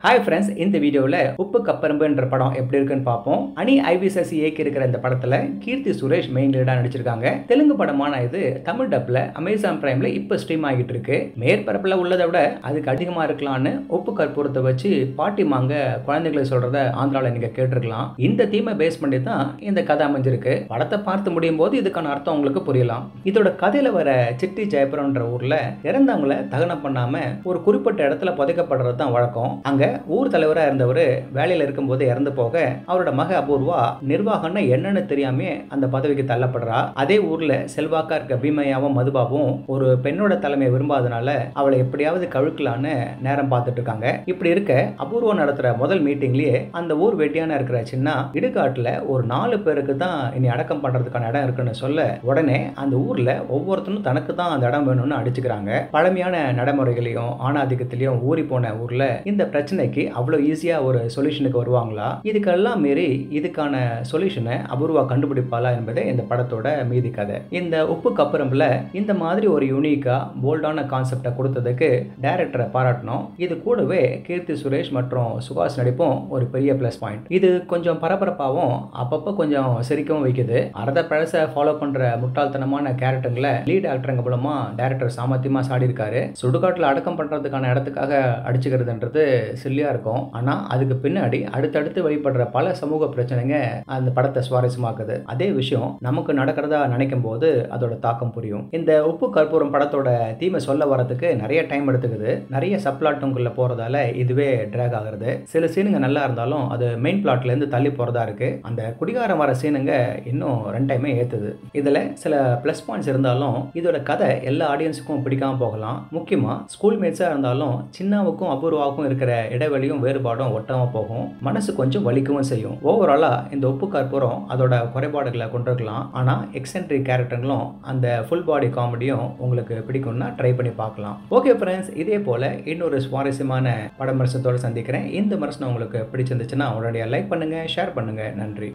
Hi friends, இந்த வீடியோவில் உப்பு கப்பரும்புன்ற படம் எப்படி இருக்குன்னு பார்ப்போம். அனி ஐவிசசி இயக்கி இருக்கிற இந்த படத்தில் கீர்த்தி சுரேஷ் மெயின் லீடாக நடிச்சிருக்காங்க. தெலுங்கு படமான இது தமிழ் டப்பில் அமேசான் பிரைமில் இப்போ ஸ்ட்ரீம் ஆகிட்டு இருக்கு. மேற்பரப்பில் உள்ளதை விட அதுக்கு அதிகமாக இருக்கலான்னு உப்பு கற்பூரத்தை வச்சு பாட்டி மாங்க குழந்தைகளை சொல்றத ஆந்திராவில் நீங்கள் கேட்டிருக்கலாம். இந்த தீமை பேஸ் பண்ணி தான் இந்த கதை அமைஞ்சிருக்கு. படத்தை பார்த்து முடியும் போது இதுக்கான அர்த்தம் உங்களுக்கு புரியலாம். இதோட கதையில் வர சிட்டி ஜெயபுரம்ன்ற ஊரில் இறந்தவங்களை தகனம் பண்ணாம ஒரு குறிப்பிட்ட இடத்துல புதைக்கப்படுறது தான் வழக்கம். அங்க ஊர் தலைவராக இருந்தவர் வேலையில் இருக்கும்போது இறந்து போக அவரோட மக அபூர்வா நிர்வாகம்னா என்னன்னு தெரியாம அந்த பதவிக்கு தள்ளப்படுறா. அதே ஊர்ல செல்வாக்கா இருக்க பீமையாவும் மதுபாவும் ஒரு பெண்ணோட தலைமையை விரும்பாதனால அவளை எப்படியாவது கழுக்கலான்னு நேரம் பார்த்துட்டு இருக்காங்க. இப்படி இருக்க அபூர்வா நடத்துற முதல் மீட்டிங்லயே அந்த ஊர் வெட்டியான இருக்கிற சின்ன இடுகாட்டுல ஒரு 4 பேருக்கு தான் இனி அடக்கம் பண்றதுக்கான இடம் இருக்குன்னு சொல்ல உடனே அந்த ஊர்ல ஒவ்வொருத்தரும் தனக்கு தான் அந்த இடம் வேணும்னு அடிச்சுக்கிறாங்க. பழமையான நடைமுறைகளையும் ஆணாதிக்கத்திலையும் ஊறி போன ஊர்ல இந்த பிரச்சனைக்கு அவ்வளவு ஈஸியா ஒரு சொல்யூஷனுக்கு வருவாங்களா? இதுக்கெல்லாம் மீறி இதுக்கான சொல்யூஷனை அபூர்வா கண்டுபிடிப்பாளா என்பதே இந்த படத்தோட மீதி கதை. இந்த உப்பு கப்பரம்புல இந்த மாதிரி ஒரு யூனிக்கா போல்டான கான்செப்டை கொடுத்ததுக்கு டைரக்டரை பாராட்டணும். இது கூடவே கீர்த்தி சுரேஷ் மற்றும் சுகாஷ் நடிப்பும் ஒரு பெரிய பிளஸ் பாயிண்ட். இது கொஞ்சம் பரபரப்பாகவும் அப்பப்போ கொஞ்சம் சிரிக்கவும் வைக்குது. அறத பழச ஃபாலோ பண்ற முட்டாள்தனமான கேரக்டர்களை லீட் ஆக்டருங்க மூலமா டைரக்டர் சாமர்த்தியமா சாடி இருக்காரு. சுடுகாட்டில் அடக்கம் பண்றதுக்கான இடத்துக்காக அடிச்சுக்கிறதுன்றது சில்லியா இருக்கும். ஆனா அதுக்கு பின்னாடி அடுத்தடுத்து வெளிப்படுற பல சமூக பிரச்சனைங்க அந்த படத்தை சுவாரஸ்யமாக்குது. அதே விஷயம் நமக்கு நடக்கிறதா நினைக்கும் போது அதோட தாக்கம் புரியும். இந்த உப்பு கற்பூரம் படத்தோட தீமை சொல்ல வரதுக்கு நிறைய டைம் எடுத்துக்குது. நிறைய சப்ளாட்டுக்குள்ள போறதால இதுவே டிராக் ஆகுறது. சில சீனுங்க நல்லா இருந்தாலும் அது மெயின் பிளாட்ல இருந்து தள்ளி போறதா இருக்கு. அந்த குடிகாரம் வர சீனுங்க இன்னும் 2 டைமே ஏத்துது. இதுல சில பிளஸ் பாயிண்ட்ஸ் இருந்தாலும் இதோட கதை எல்லா ஆடியன்ஸுக்கும் பிடிக்காம போகலாம். முக்கியமா ஸ்கூல் மேட்ஸா இருந்தாலும் சின்னாவுக்கும் அபூர்வாவுக்கும் இருக்கிற இடைவெளியும் வேறுபாடும் ஒட்டாம போகும். மனசு கொஞ்சம் வலிக்கவும் செய்யும். ஓவராலா இந்த உப்பு கற்பூரம் அதோட குறைபாடுகளை கொண்டிருக்கலாம். ஆனா எக்ஸென்ட்ரிக் கேரக்டர்களும் அந்த ஃபுல் பாடி காமெடியும் உங்களுக்கு பிடிக்கும்னா ட்ரை பண்ணி பார்க்கலாம். ஓகே ஃப்ரெண்ட்ஸ், இதே போல இன்னொரு சுவாரஸ்யமான பட விமர்சனத்தோட சந்திக்கிறேன். இந்த விமர்சனம் உங்களுக்கு பிடிச்சிருந்துச்சுன்னா உடனடியாக லைக் பண்ணுங்க, ஷேர் பண்ணுங்க. நன்றி.